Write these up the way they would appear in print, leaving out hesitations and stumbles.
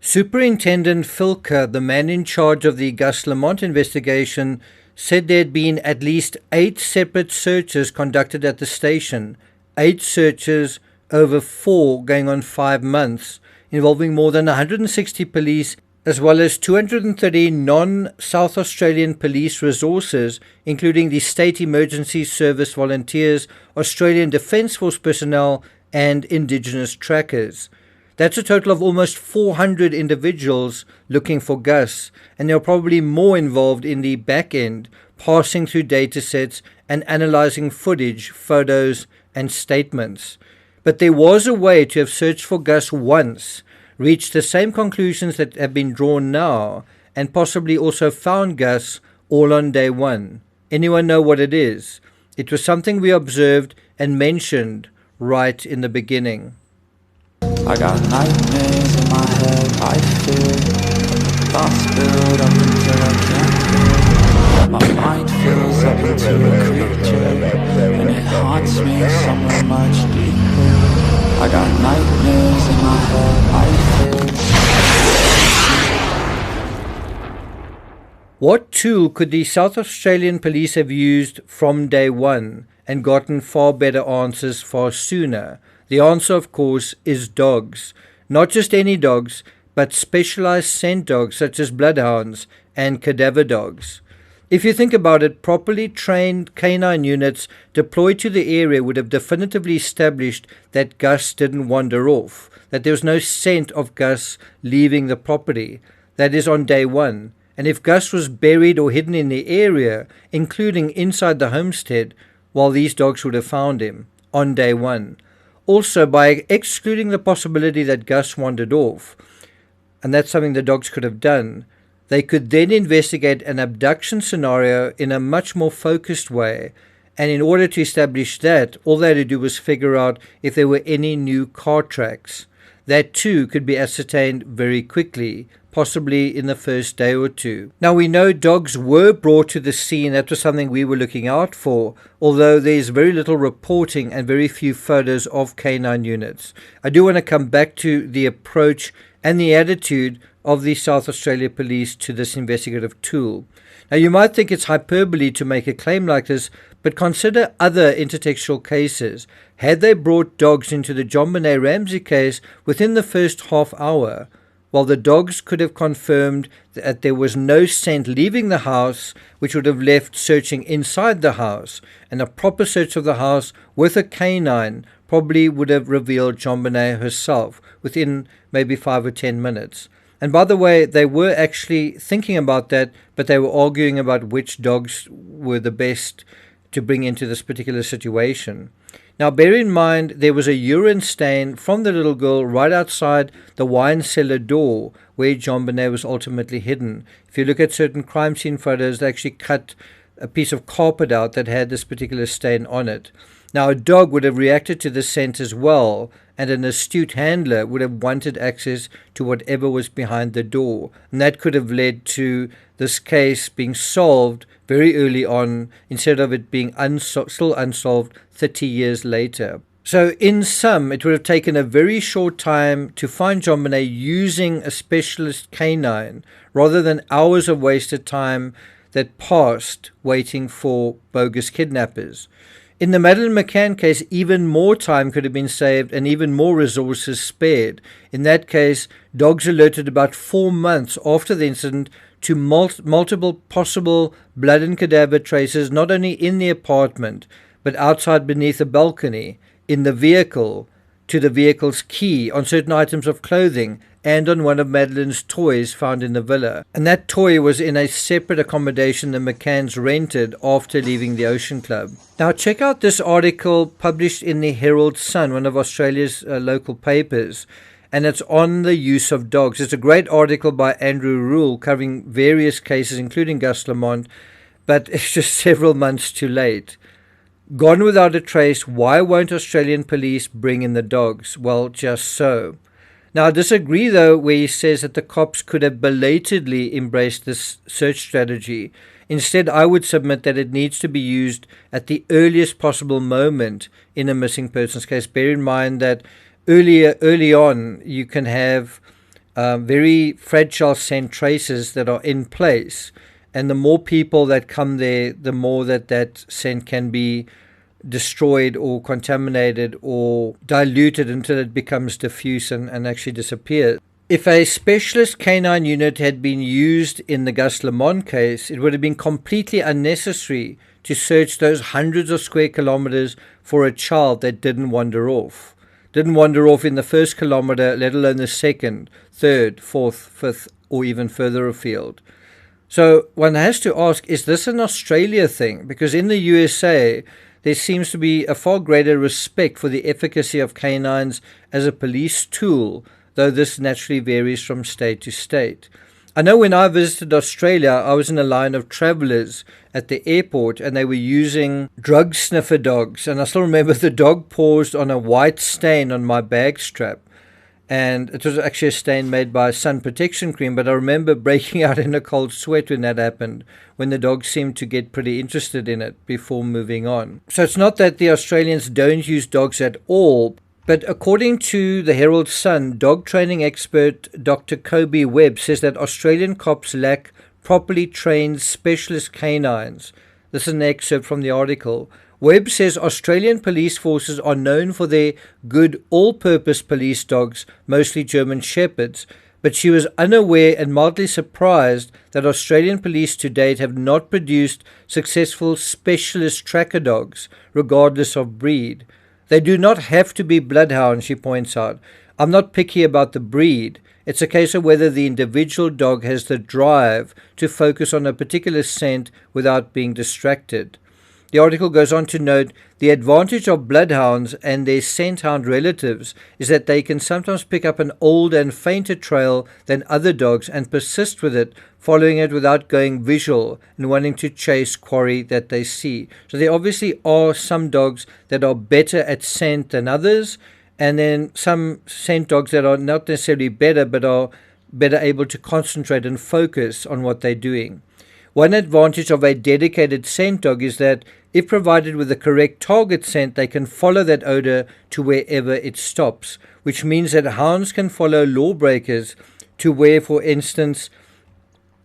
Superintendent Filker, the man in charge of the Gus Lamont investigation, said there had been at least 8 separate searches conducted at the station, 8 searches over 4 going on 5 months, involving more than 160 police as well as 230 non-South Australian police resources, including the State Emergency Service volunteers, Australian Defence Force personnel and Indigenous trackers. That's a total of almost 400 individuals looking for Gus, and there are probably more involved in the back end, passing through data sets and analysing footage, photos and statements. But there was a way to have searched for Gus once, reached the same conclusions that have been drawn now, and possibly also found Gus all on day one. Anyone know what it is? It was something we observed and mentioned right in the beginning. I got nightmares in my head, I fear thoughts build up until I can't feel. My mind fills up into a creature, and it haunts me somewhere much deeper. I got nightmares in my head, I fear. What tool could the South Australian police have used from day one and gotten far better answers far sooner? The answer, of course, is dogs. Not just any dogs, but specialized scent dogs such as bloodhounds and cadaver dogs. If you think about it, properly trained canine units deployed to the area would have definitively established that Gus didn't wander off, that there was no scent of Gus leaving the property. That is on day one. And if Gus was buried or hidden in the area, including inside the homestead, well, these dogs would have found him on day one. Also, by excluding the possibility that Gus wandered off, and that's something the dogs could have done, they could then investigate an abduction scenario in a much more focused way. And in order to establish that, all they had to do was figure out if there were any new car tracks. That too could be ascertained very quickly, possibly in the first day or two. Now, we know dogs were brought to the scene. That was something we were looking out for, although there's very little reporting and very few photos of canine units. I do want to come back to the approach and the attitude of the South Australia Police to this investigative tool. Now, you might think it's hyperbole to make a claim like this, but consider other intertextual cases. Had they brought dogs into the JonBenét Ramsey case within the first half hour, while the dogs could have confirmed that there was no scent leaving the house, which would have left searching inside the house, and a proper search of the house with a canine probably would have revealed JonBenét herself within maybe 5 or 10 minutes. And by the way, they were actually thinking about that, but they were arguing about which dogs were the best to bring into this particular situation. Now, bear in mind, there was a urine stain from the little girl right outside the wine cellar door where JonBenét was ultimately hidden. If you look at certain crime scene photos, they actually cut a piece of carpet out that had this particular stain on it. Now, a dog would have reacted to the scent as well, and an astute handler would have wanted access to whatever was behind the door. And that could have led to this case being solved very early on, instead of it being still unsolved 30 years later. So in sum, it would have taken a very short time to find JonBenét using a specialist canine, rather than hours of wasted time that passed waiting for bogus kidnappers. In the Madeleine McCann case, even more time could have been saved and even more resources spared. In that case, dogs alerted about 4 months after the incident to multiple possible blood and cadaver traces, not only in the apartment, but outside beneath a balcony, in the vehicle, to the vehicle's key, on certain items of clothing, and on one of Madeleine's toys found in the villa. And that toy was in a separate accommodation the McCanns rented after leaving the Ocean Club. Now, check out this article published in the Herald Sun, one of Australia's local papers, and it's on the use of dogs. It's a great article by Andrew Rule covering various cases, including Gus Lamont, but it's just several months too late. Gone without a trace, why won't Australian police bring in the dogs? Well, just so. Now, I disagree, though, where he says that the cops could have belatedly embraced this search strategy. Instead, I would submit that it needs to be used at the earliest possible moment in a missing persons case. Bear in mind that early on, you can have very fragile scent traces that are in place. And the more people that come there, the more that scent can be destroyed or contaminated or diluted until it becomes diffuse and actually disappears. If a specialist canine unit had been used in the Gus Lamont case, it would have been completely unnecessary to search those hundreds of square kilometers for a child that didn't wander off. Didn't wander off in the first kilometer, let alone the second, third, fourth, fifth, or even further afield. So one has to ask, is this an Australia thing? Because in the USA, there seems to be a far greater respect for the efficacy of canines as a police tool, though this naturally varies from state to state. I know when I visited Australia, I was in a line of travellers at the airport and they were using drug sniffer dogs. And I still remember the dog paused on a white stain on my bag strap. And it was actually a stain made by sun protection cream, but I remember breaking out in a cold sweat when that happened, when the dog seemed to get pretty interested in it before moving on. So it's not that the Australians don't use dogs at all, but according to the Herald Sun, dog training expert Dr. Kobe Webb says that Australian cops lack properly trained specialist canines. This is an excerpt from the article. Webb says Australian police forces are known for their good all-purpose police dogs, mostly German Shepherds, but she was unaware and mildly surprised that Australian police to date have not produced successful specialist tracker dogs, regardless of breed. They do not have to be bloodhounds, she points out. I'm not picky about the breed. It's a case of whether the individual dog has the drive to focus on a particular scent without being distracted. The article goes on to note the advantage of bloodhounds and their scent hound relatives is that they can sometimes pick up an old and fainter trail than other dogs and persist with it, following it without going visual and wanting to chase quarry that they see. So there obviously are some dogs that are better at scent than others, and then some scent dogs that are not necessarily better but are better able to concentrate and focus on what they're doing. One advantage of a dedicated scent dog is that if provided with the correct target scent, they can follow that odor to wherever it stops, which means that hounds can follow lawbreakers to where, for instance,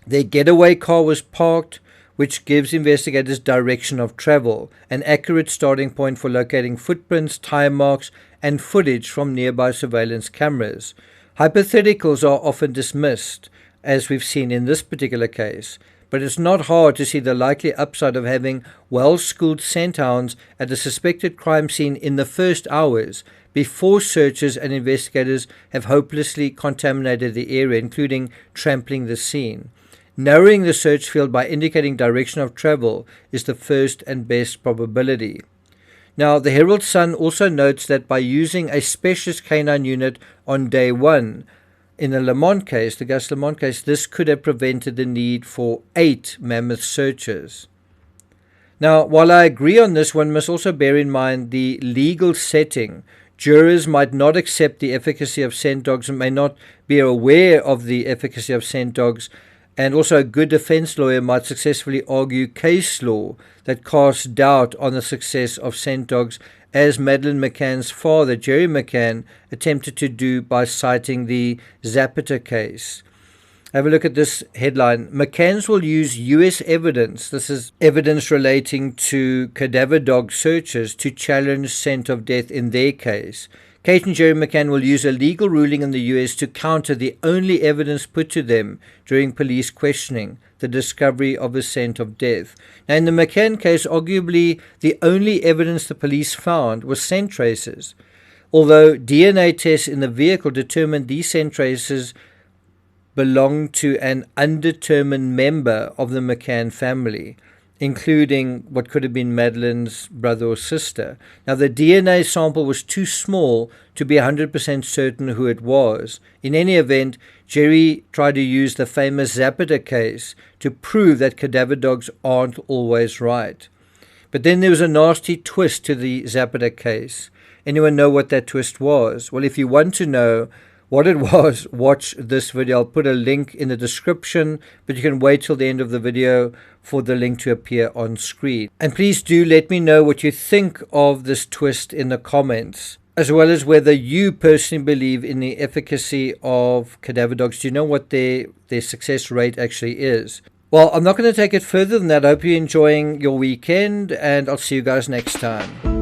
their getaway car was parked, which gives investigators direction of travel, an accurate starting point for locating footprints, tire marks, and footage from nearby surveillance cameras. Hypotheticals are often dismissed, as we've seen in this particular case, but it's not hard to see the likely upside of having well-schooled scent hounds at a suspected crime scene in the first hours before searchers and investigators have hopelessly contaminated the area, including trampling the scene. Narrowing the search field by indicating direction of travel is the first and best probability. Now, the Herald Sun also notes that by using a specialist canine unit on day one, in the Lamont case, the Gus Lamont case, this could have prevented the need for 8 mammoth searches. Now, while I agree on this, one must also bear in mind the legal setting. Jurors might not accept the efficacy of scent dogs and may not be aware of the efficacy of scent dogs, and also a good defense lawyer might successfully argue case law that casts doubt on the success of scent dogs, as Madeleine McCann's father, Jerry McCann, attempted to do by citing the Zapata case. Have a look at this headline. McCann's will use U.S. evidence, this is evidence relating to cadaver dog searches, to challenge scent of death in their case. Kate and Jerry McCann will use a legal ruling in the U.S. to counter the only evidence put to them during police questioning, the discovery of a scent of death. Now, in the McCann case, arguably the only evidence the police found was scent traces, although DNA tests in the vehicle determined these scent traces belonged to an undetermined member of the McCann family, including what could have been Madeleine's brother or sister. Now, the DNA sample was too small to be 100% certain who it was. In any event, Jerry tried to use the famous Zapata case to prove that cadaver dogs aren't always right. But then there was a nasty twist to the Zapata case. Anyone know what that twist was? Well, if you want to know what it was, watch this video. I'll put a link in the description, but you can wait till the end of the video for the link to appear on screen. And please do let me know what you think of this twist in the comments. as well as whether you personally believe in the efficacy of cadaver dogs. Do you know what their success rate actually is? Well, I'm not going to take it further than that. I hope you're enjoying your weekend, and I'll see you guys next time.